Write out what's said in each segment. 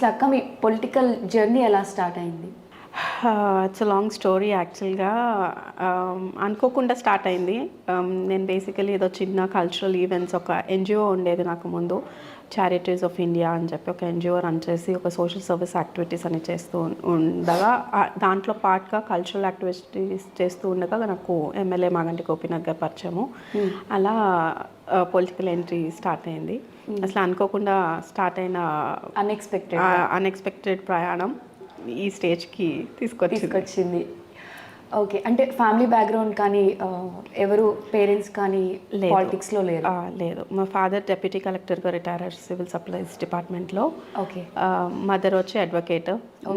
అసలు అక్క మీ political journey ఎలా స్టార్ట్ అయింది? ఇట్స్ లాంగ్ స్టోరీ యాక్చువల్గా. అనుకోకుండా స్టార్ట్ అయింది. నేను బేసికలీ ఏదో చిన్న కల్చరల్ ఈవెంట్స్, ఒక ఎన్జిఓ ఉండేది నాకు ముందు, చారిటీస్ ఆఫ్ ఇండియా అని చెప్పి ఒక ఎన్జిఓ రన్ చేసి ఒక సోషల్ సర్వీస్ యాక్టివిటీస్ అని చేస్తూ ఉండగా, దాంట్లో పార్ట్గా కల్చరల్ యాక్టివిటీస్ చేస్తూ ఉండగా నాకు ఎమ్మెల్యే మాగంటి గోపీనాథ్ గారు పరిచయము. అలా పొలిటికల్ ఎంట్రీ స్టార్ట్ అయింది. అసలు అనుకోకుండా స్టార్ట్ అయిన అన్ఎక్స్పెక్టెడ్ ప్రయాణం ఈ స్టేజ్కి తీసుకొచ్చింది. ఓకే, అంటే ఫ్యామిలీ బ్యాక్గ్రౌండ్ కానీ ఎవరు పేరెంట్స్ కానీ పాలిటిక్స్లో లేదు. మా ఫాదర్ డెప్యూటీ కలెక్టర్గా రిటైర్ అయ్యారు సివిల్ సప్లైస్ డిపార్ట్మెంట్లో. ఓకే. మదర్ వచ్చి అడ్వకేట్.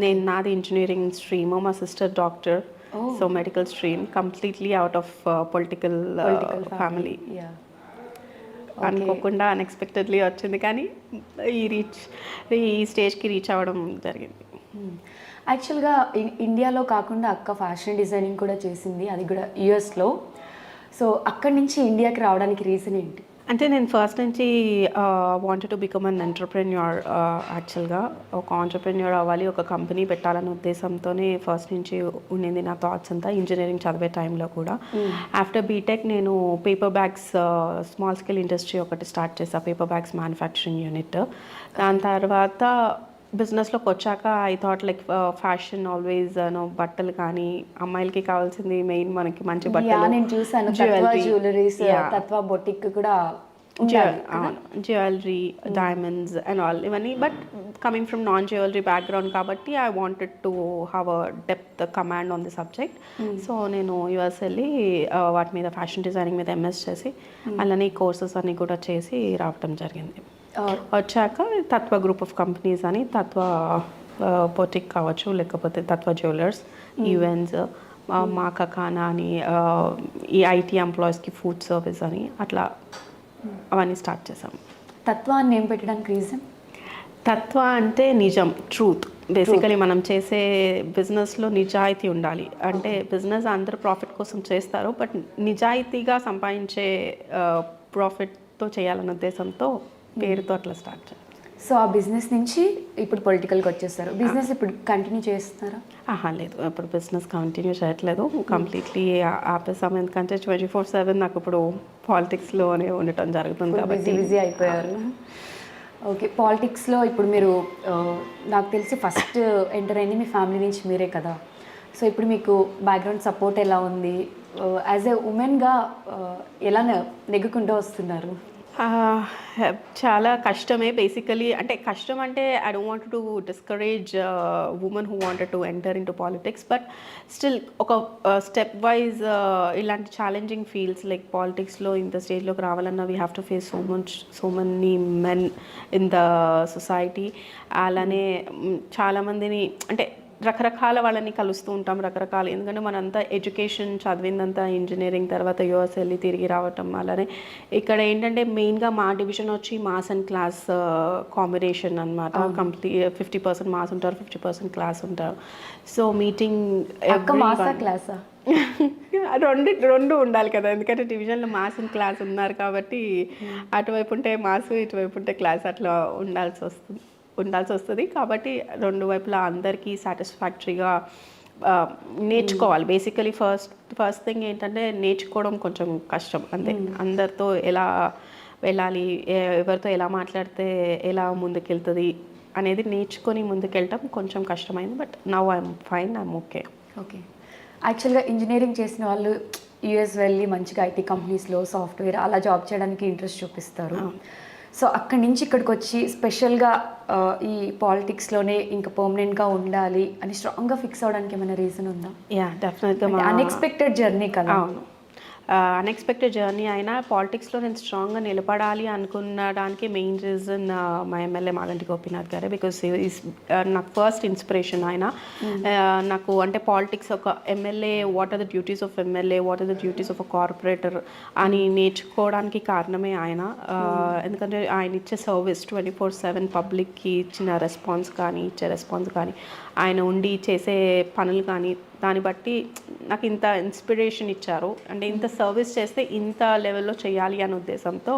నేను నాది ఇంజనీరింగ్ స్ట్రీమ్, మా sister doctor. So medical stream, completely out of political family. అనుకోకుండా అన్ఎక్స్పెక్టెడ్లీ వచ్చింది, కానీ ఈ స్టేజ్కి రీచ్ అవ్వడం జరిగింది. యాక్చువల్గా ఇండియాలో కాకుండా అక్క ఫ్యాషన్ డిజైనింగ్ కూడా చేసింది, అది కూడా యూఎస్లో. సో అక్కడి నుంచి ఇండియాకి రావడానికి రీజన్ ఏంటి? అంటే నేను ఫస్ట్ నుంచి wanted to become an entrepreneur. యాక్చువల్గా ఒక ఆంటర్ప్రెన్యూర్ అవ్వాలి, ఒక కంపెనీ పెట్టాలనే ఉద్దేశంతోనే ఫస్ట్ నుంచి ఉండింది నా థాట్స్ అంతా, ఇంజనీరింగ్ చదివే టైంలో కూడా. ఆఫ్టర్ బీటెక్ నేను paper bags small scale industry ఒకటి స్టార్ట్ చేశాను, పేపర్ బ్యాగ్స్ మ్యానుఫ్యాక్చరింగ్ యూనిట్. దాని తర్వాత బిజినెస్లోకి వచ్చాక I thought like fashion always బట్టలు కానీ, అమ్మాయిలకి కావాల్సింది మెయిన్ మనకి మంచి బట్టలు, నేను చూసాను జ్యువెలరీస్, తత్వ బొటిక్ కూడా, జ్యువెలరీ, డైమండ్స్ అండ్ ఆల్ ఇవన్నీ. But coming from non jewellery background కాబట్టి I wanted to have a depth command on the subject. So నేను యుఎస్ వెళ్ళి వాటి మీద ఫ్యాషన్ డిజైనింగ్ మీద ఎంఎస్ చేసి అలానే కోర్సెస్ అన్నీ కూడా చేసి రావటం జరిగింది. వచ్చాక తత్వ గ్రూప్ ఆఫ్ కంపెనీస్ అని, తత్వ బొటిక్ కావచ్చు, లేకపోతే తత్వ జ్యువెలర్స్, ఈవెంట్స్, మా కకానా అని, ఈ ఐటీ ఎంప్లాయీస్కి ఫుడ్ సర్వీస్ అని, అట్లా అవన్నీ స్టార్ట్ చేసాం. తత్వ అని నేమ్ పెట్టడానికి రీజన్? తత్వ అంటే నిజం, ట్రూత్. బేసికలీ మనం చేసే బిజినెస్లో నిజాయితీ ఉండాలి. అంటే బిజినెస్ అందరూ ప్రాఫిట్ కోసం చేస్తారు, బట్ నిజాయితీగా సంపాదించే ప్రాఫిట్తో చేయాలన్న ఉద్దేశంతో పేరుతో అట్లా స్టార్ట్ చేయాలి. సో ఆ బిజినెస్ నుంచి ఇప్పుడు పొలిటికల్కి వచ్చేస్తారు. బిజినెస్ ఇప్పుడు కంటిన్యూ చేస్తున్నారా? లేదు, ఇప్పుడు బిజినెస్ కంటిన్యూ చేయట్లేదు, కంప్లీట్లీ ఆపేసాము. ఎందుకంటే 24/7 నాకు ఇప్పుడు పాలిటిక్స్లోనే ఉండటం జరుగుతుంది కాబట్టి. బిజీ అయిపోయారు. ఓకే, పాలిటిక్స్లో ఇప్పుడు మీరు నాకు తెలిసి ఫస్ట్ ఎంటర్ అయింది మీ ఫ్యామిలీ నుంచి మీరే కదా. సో ఇప్పుడు మీకు బ్యాక్గ్రౌండ్ సపోర్ట్ ఎలా ఉంది? యాజ్ ఏ ఉమెన్గా ఎలా నెగ్గుకుంటూ వస్తున్నారు? చాలా కష్టమే బేసికలీ. అంటే కష్టం అంటే I don't want to discourage women who wanted to enter in to politics, but still ఒక స్టెప్ వైజ్ ఇలాంటి ఛాలెంజింగ్ ఫీల్డ్స్ లైక్ పాలిటిక్స్లో ఇంత స్టేజ్లోకి రావాలన్నా we have to face so many men in the society. అలానే చాలామందిని, అంటే రకరకాల వాళ్ళని కలుస్తూ ఉంటాం, రకరకాల. ఎందుకంటే మనంతా ఎడ్యుకేషన్ చదివిందంతా ఇంజనీరింగ్, తర్వాత యూఎస్ వెళ్ళి తిరిగి రావటం. అలానే ఇక్కడ ఏంటంటే మెయిన్గా మా డివిజన్ వచ్చి మాస్ అండ్ క్లాస్ కాంబినేషన్ అనమాట. కంప్లీట్ 50% మాస్ ఉంటారు, 50% క్లాస్ ఉంటారు. సో మీటింగ్ క్లాసా రెండు ఉండాలి కదా, ఎందుకంటే డివిజన్లో మాస్ అండ్ క్లాస్ ఉన్నారు కాబట్టి అటువైపు ఉంటే మాస్, ఇటువైపు ఉంటే క్లాస్, అట్లా ఉండాల్సి వస్తుంది. కాబట్టి రెండు వైపులా అందరికీ సాటిస్ఫాక్టరీగా నేర్చుకోవాలి. బేసికలీ ఫస్ట్ థింగ్ ఏంటంటే నేర్చుకోవడం కొంచెం కష్టం అంతే. అందరితో ఎలా వెళ్ళాలి, ఎవరితో ఎలా మాట్లాడితే ఎలా ముందుకెళ్తుంది అనేది నేర్చుకొని ముందుకెళ్ళటం కొంచెం కష్టమైంది. But now I'm fine, I'm okay. Okay, యాక్చువల్గా ఇంజనీరింగ్ చేసిన వాళ్ళు యూఎస్ వెళ్ళి మంచిగా ఐటీ కంపెనీస్లో సాఫ్ట్వేర్ అలా జాబ్ చేయడానికి ఇంట్రెస్ట్ చూపిస్తారు. సో అక్కడి నుంచి ఇక్కడికి వచ్చి స్పెషల్గా ఈ పాలిటిక్స్లోనే ఇంకా పర్మనెంట్గా ఉండాలి అని స్ట్రాంగ్గా ఫిక్స్ అవ్వడానికి ఏమైనా రీజన్ ఉందా? డెఫినెట్గా అన్ఎక్స్పెక్టెడ్ జర్నీ కదా. అవును, అన్ఎక్స్పెక్టెడ్ జర్నీ అయినా పాలిటిక్స్లో నేను స్ట్రాంగ్గా నిలబడాలి అనుకున్నడానికి మెయిన్ రీజన్ మా ఎమ్మెల్యే మాగంటి గోపీనాథ్ గారే. బికాస్ నాకు ఫస్ట్ ఇన్స్పిరేషన్ ఆయన. నాకు అంటే పాలిటిక్స్, ఒక MLA, what are the duties of MLA, what are the duties of a corporator అని నేర్చుకోవడానికి కారణమే ఆయన. ఎందుకంటే ఆయన ఇచ్చే సర్వీస్ 24/7 పబ్లిక్కి ఇచ్చిన రెస్పాన్స్ కానీ ఆయన ఉండి చేసే పనులు కానీ, దాన్ని బట్టి నాకు ఇంత ఇన్స్పిరేషన్ ఇచ్చారు. అంటే ఇంత సర్వీస్ చేస్తే ఇంత లెవెల్లో చేయాలి అనే ఉద్దేశంతో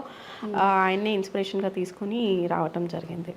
ఆయన్నే ఇన్స్పిరేషన్గా తీసుకుని రావటం జరిగింది.